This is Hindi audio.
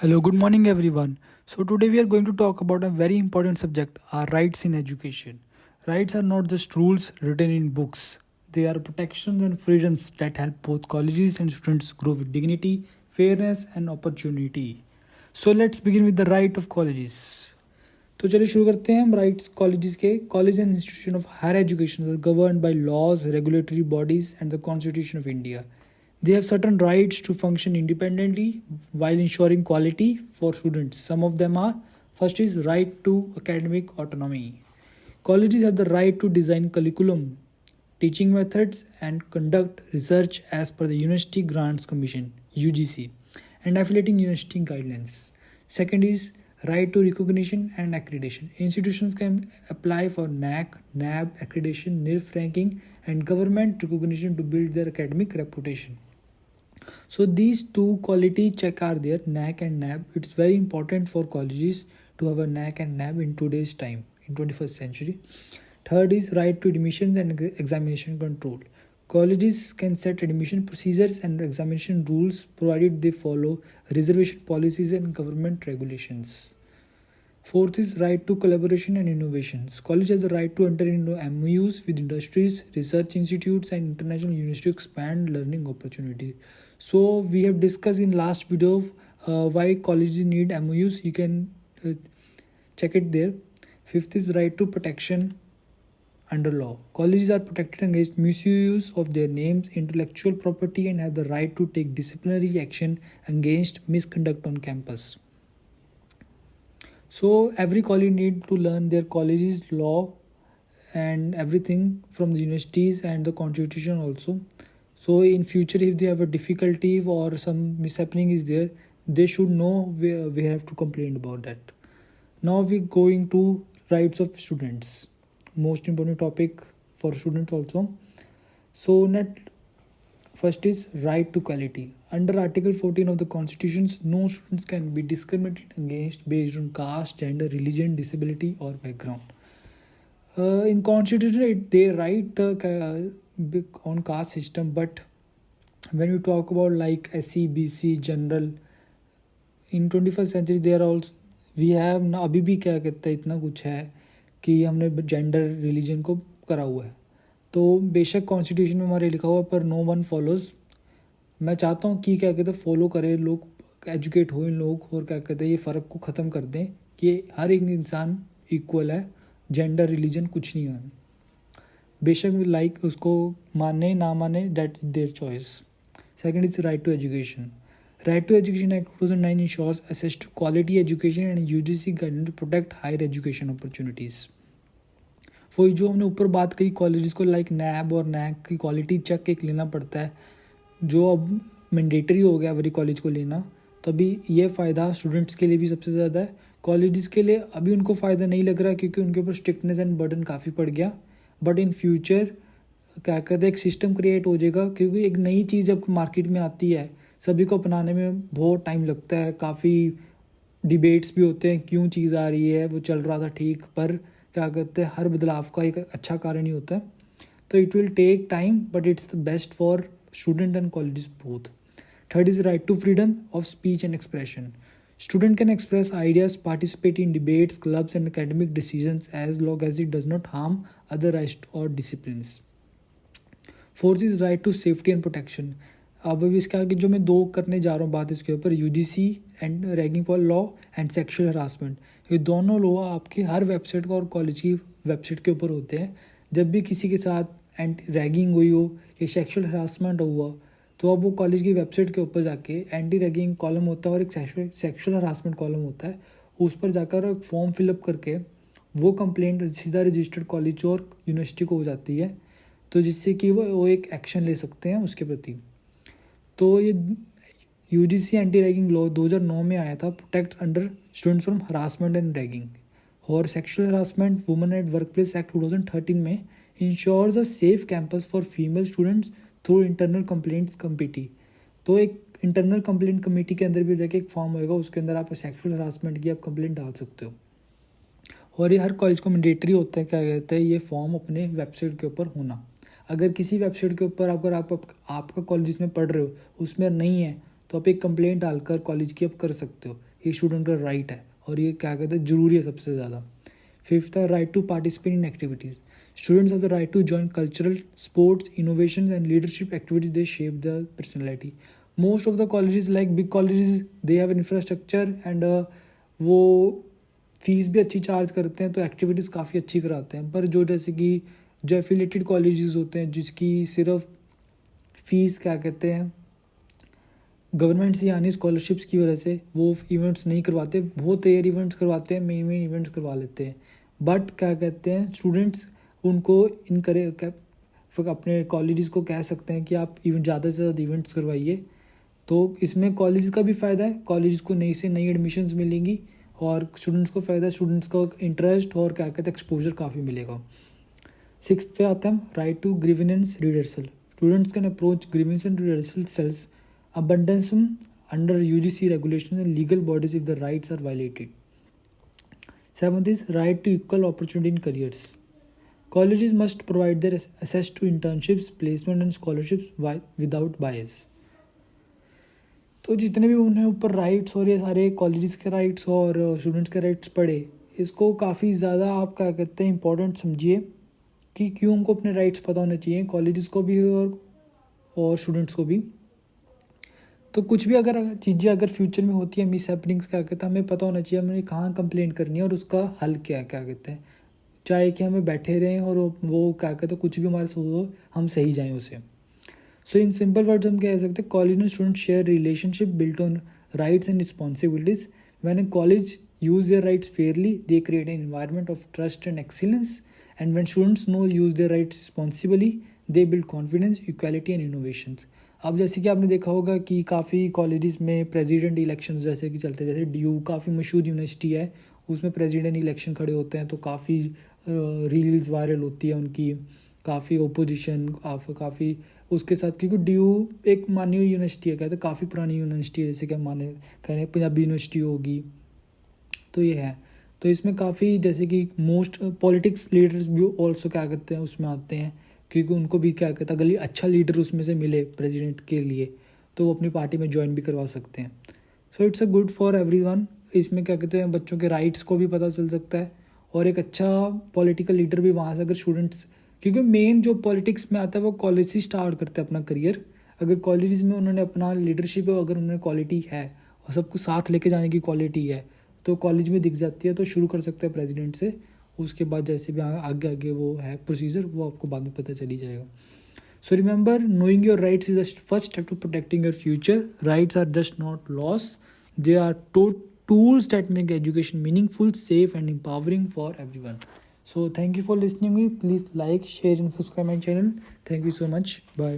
Hello, good morning, everyone. So, today we are going to talk about a very important subject our rights in education. Rights are not just rules written in books, they are protections and freedoms that help both colleges and students grow with dignity, fairness, and opportunity. So, let's begin with the right of colleges. तो चलिए शुरू करते हैं हम राइट्स कॉलेजेस के college and institution of higher education govern by laws regulatory bodies and the constitution of India. They have certain rights to function independently while ensuring quality for students. Some of them are: first is right to academic autonomy. Colleges have the right to design curriculum, teaching methods, and conduct research as per the University Grants Commission (UGC) and affiliating university guidelines. Second is right to recognition and accreditation. Institutions can apply for NAC, NAB accreditation, NIRF ranking, and government recognition to build their academic reputation. So these two quality check are there, NAC and NAB. It's very important for colleges to have a NAC and NAB in today's time, in 21st century. Third is right to admissions and examination control. Colleges can set admission procedures and examination rules provided they follow reservation policies and government regulations. Fourth is right to collaboration and innovations. College has the right to enter into MOUs with industries, research institutes, and international universities to expand learning opportunities. So we have discussed in last video of, why colleges need MOUs. You can check it there. Fifth is right to protection under law. Colleges are protected against misuse of their names, intellectual property, and have the right to take disciplinary action against misconduct on campus. So every college need to learn their college's law and everything from the universities and the constitution also. So in future, if they have a difficulty or some mishappening is there, they should know where we have to complain about that. Now we going to rights of students, most important topic for students also. So net first is right to quality. Under Article 14 of the Constitution, no students can be discriminated against based on caste, gender, religion, disability, or background. In Constitution, they write the on caste system, but when you talk about like SC, BC, general, in 21st century there are also we have ना अभी भी क्या कहता है इतना कुछ है कि हमने जेंडर रिलीजन को करा हुआ है. तो बेशक कॉन्स्टिट्यूशन में हमारे लिखा हुआ पर नो वन फॉलोज. मैं चाहता हूँ कि क्या कहते हैं फॉलो करें लोग, एजुकेट हो इन लोग और क्या कहते हैं ये फ़र्क को ख़त्म कर दें कि हर एक इंसान इक्वल है, जेंडर रिलीजन कुछ नहीं है. बेशक लाइक उसको माने ना माने that their choice. Second is right to education. Right to Education Act 2009 ensures access to quality education and UGC guidelines to protect higher education opportunities. वो जो हमने ऊपर बात कही कॉलेजेस को लाइक नैब और नैक की क्वालिटी चेक एक लेना पड़ता है, जो अब मैंडेटरी हो गया एवरी कॉलेज को लेना. तो अभी ये फ़ायदा स्टूडेंट्स के लिए भी सबसे ज़्यादा है. कॉलेजेस के लिए अभी उनको फ़ायदा नहीं लग रहा क्योंकि उनके ऊपर स्ट्रिक्टनेस एंड बर्डन काफ़ी पड़ गया. बट इन फ्यूचर क्या कहते हैं एक सिस्टम क्रिएट हो जाएगा क्योंकि एक नई चीज़ जब मार्केट में आती है सभी को अपनाने में बहुत टाइम लगता है. काफ़ी डिबेट्स भी होते हैं क्यों चीज़ आ रही है, वो चल रहा था ठीक, पर क्या कहते हैं हर बदलाव का एक अच्छा कारण ही होता है. तो it will take time but it's the best for student and colleges both. Third is right to freedom of speech and expression. Student can express ideas, participate in debates, clubs, and academic decisions as long as it does not harm other rights or disciplines. Fourth is right to safety and protection. अब इसके आगे जो मैं दो करने जा रहा हूँ बात इसके ऊपर, UGC and ragging for law and sexual harassment. ये दोनों लॉ आपकी हर वेबसाइट का और कॉलेज की वेबसाइट के ऊपर होते हैं. जब भी किसी के साथ एंटी रैगिंग हुई हो या सेक्शुअल हरासमेंट हुआ तो अब वो कॉलेज की वेबसाइट के ऊपर जाके एंटी रैगिंग कॉलम होता है और एक सेक्शुअल हरासमेंट कॉलम होता है. उस पर जाकर एक फॉर्म फिलअप करके वो कंप्लेंट सीधा रजिस्टर्ड कॉलेज और यूनिवर्सिटी को हो जाती है, तो जिससे कि वो एक एक्शन ले सकते हैं उसके प्रति. तो ये UGC एंटी रैगिंग लॉ 2009 में आया था, protects under students from harassment and ragging. और sexual harassment women at workplace act 2013 में ensures a safe campus for female students through internal complaints committee. तो एक इंटरनल कंप्लेंट कमेटी के अंदर भी जाके एक फॉर्म होएगा, उसके अंदर आप सेक्शुअल हरासमेंट की आप कंप्लेंट डाल सकते हो. और ये हर कॉलेज को मैंडेटरी होता है, क्या कहते हैं ये फॉर्म अपने वेबसाइट के ऊपर होना. अगर किसी वेबसाइट के ऊपर अगर आपका कॉलेज में पढ़ रहे हो उसमें नहीं है तो आप एक कंप्लेंट डालकर कॉलेज की आप कर सकते हो. ये स्टूडेंट का राइट है और ये क्या कहते हैं ज़रूरी है सबसे ज़्यादा। फिफ्थ है right to participate in activities. Students have the right to join cultural, sports, innovations, and leadership activities. They shape their personality. Most of the colleges, like big colleges, they have infrastructure and वो फीस भी अच्छी चार्ज करते हैं, तो एक्टिविटीज़ काफ़ी अच्छी कराते हैं। पर जो जैसे कि जो एफिलेटेड कॉलेजेस होते हैं जिसकी सिर्फ फीस क्या कहते हैं गवर्नमेंट से यानी स्कॉलरशिप्स की वजह से वो इवेंट्स नहीं करवाते, बहुत रेयर इवेंट्स करवाते हैं, मेन इवेंट्स करवा लेते हैं। बट क्या कहते हैं स्टूडेंट्स उनको अपने कॉलेजेस को कह सकते हैं कि आप इवेंट ज़्यादा से ज़्यादा इवेंट्स करवाइए। तो इसमें कॉलेज का भी फ़ायदा है, कॉलेज को नई से नई एडमिशन्स मिलेंगी और स्टूडेंट्स को फ़ायदा है, स्टूडेंट्स को इंटरेस्ट और क्या कहते हैं एक्सपोजर काफ़ी मिलेगा। सिक्स्थ पे आते हैं right to grievance redressal. Students can approach grievance and redressal cells abundance under UGC regulations and legal bodies if the rights are violated. Seventh is right to equal opportunity in careers. Colleges must provide their access to internships, placement and scholarships without bias. तो जितने भी उन्हें ऊपर राइट्स और ये सारे कॉलेजेस के राइट्स और स्टूडेंट्स के राइट्स पढ़े, इसको काफ़ी ज़्यादा आप क्या कहते हैं इंपॉर्टेंट समझिए कि क्यों उनको अपने राइट्स पता होने चाहिए, कॉलेजेस को भी और स्टूडेंट्स को भी। तो कुछ भी अगर चीज़ें अगर फ्यूचर में होती है मिस हैपनिंग्स क्या कहते हैं हमें पता होना चाहिए हमें कहाँ कंप्लेंट करनी है और उसका हल क्या कहते हैं, चाहे कि हमें बैठे रहें और वो क्या कहते हैं कुछ भी हमारे साथ हो हम सही जाएं उसे। सो इन सिंपल वर्ड्स हम कह सकते हैं college and student share relationship built on rights and responsibilities. When a college use their rights fairly they create an environment of trust and excellence and when students know use their rights responsibly they build confidence equality and innovations. अब जैसे कि आपने देखा होगा कि काफ़ी कॉलेजेस में प्रेसिडेंट इलेक्शन जैसे कि चलते हैं, जैसे DU काफ़ी मशहूर यूनिवर्सिटी है, उसमें प्रेसिडेंट इलेक्शन खड़े होते हैं तो काफ़ी रील्स वायरल होती है उनकी, काफ़ी ओपोजिशन काफ़ी उसके साथ, क्योंकि DU एक मानी हुई यूनिवर्सिटी है, कहते हैं काफ़ी पुरानी यूनिवर्सिटी है, जैसे कि माने कह रहे हैं पंजाबी यूनिवर्सिटी होगी, तो ये है। तो इसमें काफ़ी जैसे कि मोस्ट पॉलिटिक्स लीडर्स भी ऑल्सो क्या कहते हैं उसमें आते हैं, क्योंकि उनको भी क्या कहता है अगर अच्छा लीडर उसमें से मिले प्रेसिडेंट के लिए तो वो अपनी पार्टी में ज्वाइन भी करवा सकते हैं। So it's a good for everyone. इसमें क्या कहते हैं बच्चों के राइट्स को भी पता चल सकता है और एक अच्छा पॉलिटिकल लीडर भी वहाँ से अगर स्टूडेंट्स, क्योंकि मेन जो पॉलिटिक्स में आता है वो कॉलेज से स्टार्ट करते हैं अपना करियर। अगर कॉलेज में उन्होंने अपना लीडरशिप अगर उन्होंने क्वालिटी है और सबको साथ लेके जाने की क्वालिटी है तो कॉलेज में दिख जाती है, तो शुरू कर सकते हैं प्रेसिडेंट से, उसके बाद जैसे भी आगे आगे वो है प्रोसीजर वो आपको बाद में पता चली जाएगा। So remember knowing your rights is the first step to protecting your future. Rights are just not laws, they are tools that make education meaningful, safe and empowering for everyone. So thank you for listening me. Please like, share and subscribe my channel. Thank you so much. Bye.